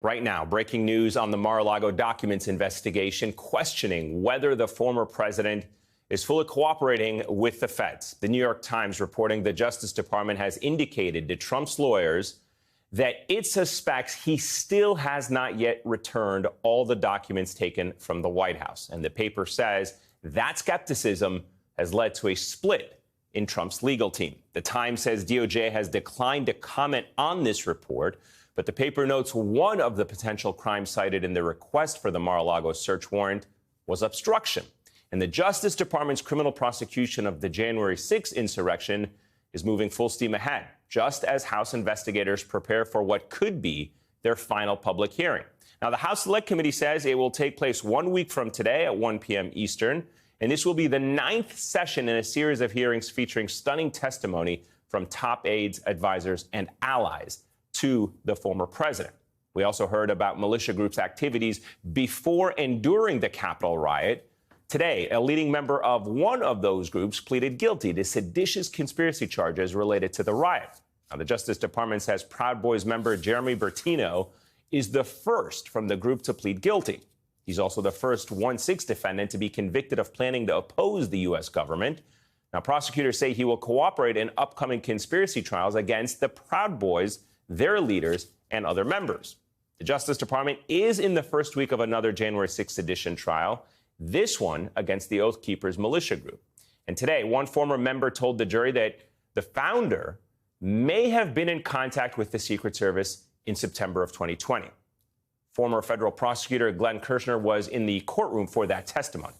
Right now, breaking news on the Mar-a-Lago documents investigation, questioning whether the former president is fully cooperating with the feds. The New York Times reporting the Justice Department has indicated to Trump's lawyers that it suspects he still has not yet returned all the documents taken from the White House. And the paper says that skepticism has led to a split in Trump's legal team. The Times says DOJ has declined to comment on this report, but the paper notes one of the potential crimes cited in the request for the Mar-a-Lago search warrant was obstruction. And the Justice Department's criminal prosecution of the January 6th insurrection is moving full steam ahead, just as House investigators prepare for what could be their final public hearing. Now, the House Select Committee says it will take place 1 week from today at 1 p.m. Eastern, and this will be the 9th session in a series of hearings featuring stunning testimony from top aides, advisors, and allies to the former president. We also heard about militia groups' activities before and during the Capitol riot. Today, a leading member of one of those groups pleaded guilty to seditious conspiracy charges related to the riot. Now, the Justice Department says Proud Boys member Jeremy Bertino is the first from the group to plead guilty. He's also the first 1/6 defendant to be convicted of planning to oppose the U.S. government. Now, prosecutors say he will cooperate in upcoming conspiracy trials against the Proud Boys, their leaders, and other members. The Justice Department is in the first week of another January 6th sedition trial, this one against the Oath Keepers militia group. And today, one former member told the jury that the founder may have been in contact with the Secret Service in September of 2020. Former federal prosecutor Glenn Kirshner was in the courtroom for that testimony.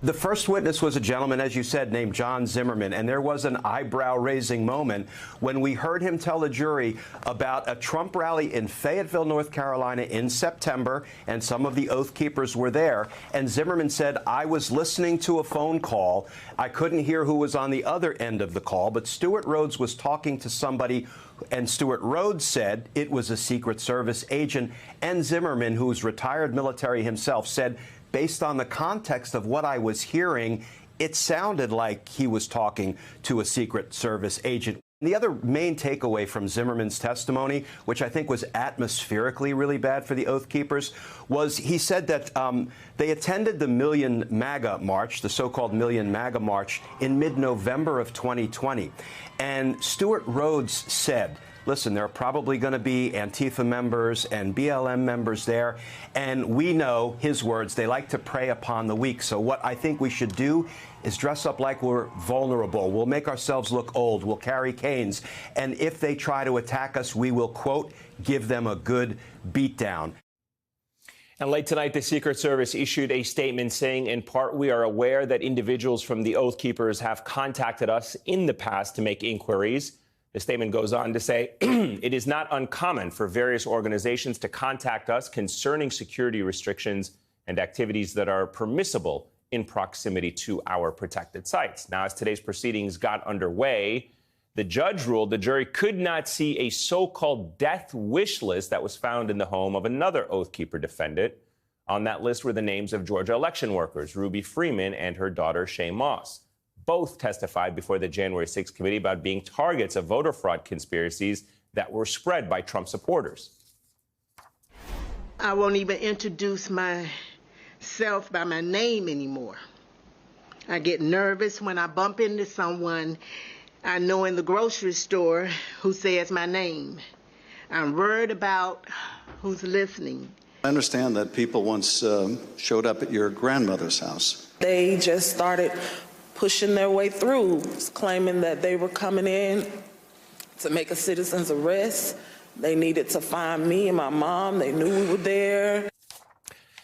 The first witness was a gentleman, as you said, named John Zimmerman, and there was an eyebrow-raising moment when we heard him tell the jury about a Trump rally in Fayetteville, North Carolina in September, and some of the Oath Keepers were there. And Zimmerman said, I was listening to a phone call. I couldn't hear who was on the other end of the call, but Stewart Rhodes was talking to somebody, and Stewart Rhodes said it was a Secret Service agent. And Zimmerman, who's retired military himself, said, based on the context of what I was hearing, it sounded like he was talking to a Secret Service agent. The other main takeaway from Zimmerman's testimony, which I think was atmospherically really bad for the Oath Keepers, was he said that they attended the Million MAGA March, the so-called Million MAGA March, in mid-November of 2020. And Stewart Rhodes said, listen, there are probably going to be Antifa members and BLM members there. And we know, his words, they like to prey upon the weak. So what I think we should do is dress up like we're vulnerable. We'll make ourselves look old. We'll carry canes. And if they try to attack us, we will, quote, give them a good beatdown. And late tonight, the Secret Service issued a statement saying, in part, we are aware that individuals from the Oath Keepers have contacted us in the past to make inquiries. The statement goes on to say, it is not uncommon for various organizations to contact us concerning security restrictions and activities that are permissible in proximity to our protected sites. Now, as today's proceedings got underway, the judge ruled the jury could not see a so-called death wish list that was found in the home of another Oath Keeper defendant. On that list were the names of Georgia election workers, Ruby Freeman and her daughter, Shay Moss. Both testified before the January 6th committee about being targets of voter fraud conspiracies that were spread by Trump supporters. I won't even introduce myself by my name anymore. I get nervous when I bump into someone I know in the grocery store who says my name. I'm worried about who's listening. I understand that people once showed up at your grandmother's house. They just started pushing their way through, claiming that they were coming in to make a citizen's arrest. They needed to find me and my mom. They knew we were there.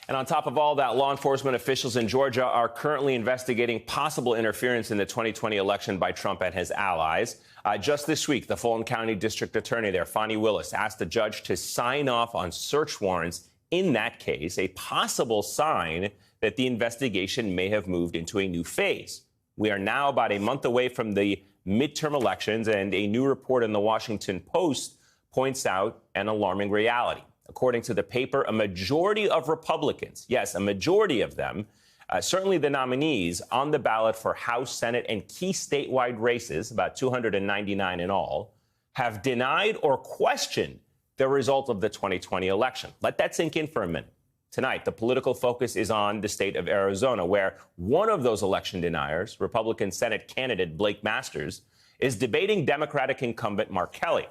And on top of all that, law enforcement officials in Georgia are currently investigating possible interference in the 2020 election by Trump and his allies. Just this week, the Fulton County District Attorney there, Fani Willis, asked the judge to sign off on search warrants in that case, a possible sign that the investigation may have moved into a new phase. We are now about a month away from the midterm elections, and a new report in the Washington Post points out an alarming reality. According to the paper, a majority of Republicans, yes, a majority of them, certainly the nominees on the ballot for House, Senate, and key statewide races, about 299 in all, have denied or questioned the result of the 2020 election. Let that sink in for a minute. Tonight, the political focus is on the state of Arizona, where one of those election deniers, Republican Senate candidate Blake Masters, is debating Democratic incumbent Mark Kelly.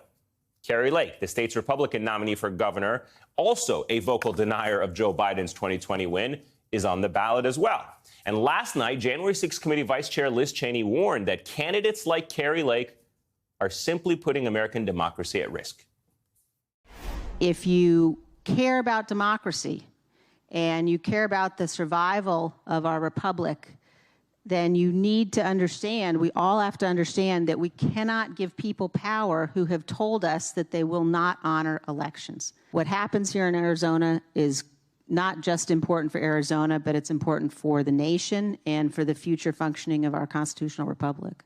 Kari Lake, the state's Republican nominee for governor, also a vocal denier of Joe Biden's 2020 win, is on the ballot as well. And last night, January 6th Committee Vice Chair Liz Cheney warned that candidates like Kari Lake are simply putting American democracy at risk. If you care about democracy and you care about the survival of our republic, then you need to understand, we all have to understand, that we cannot give people power who have told us that they will not honor elections. What happens here in Arizona is not just important for Arizona, but it's important for the nation and for the future functioning of our constitutional republic.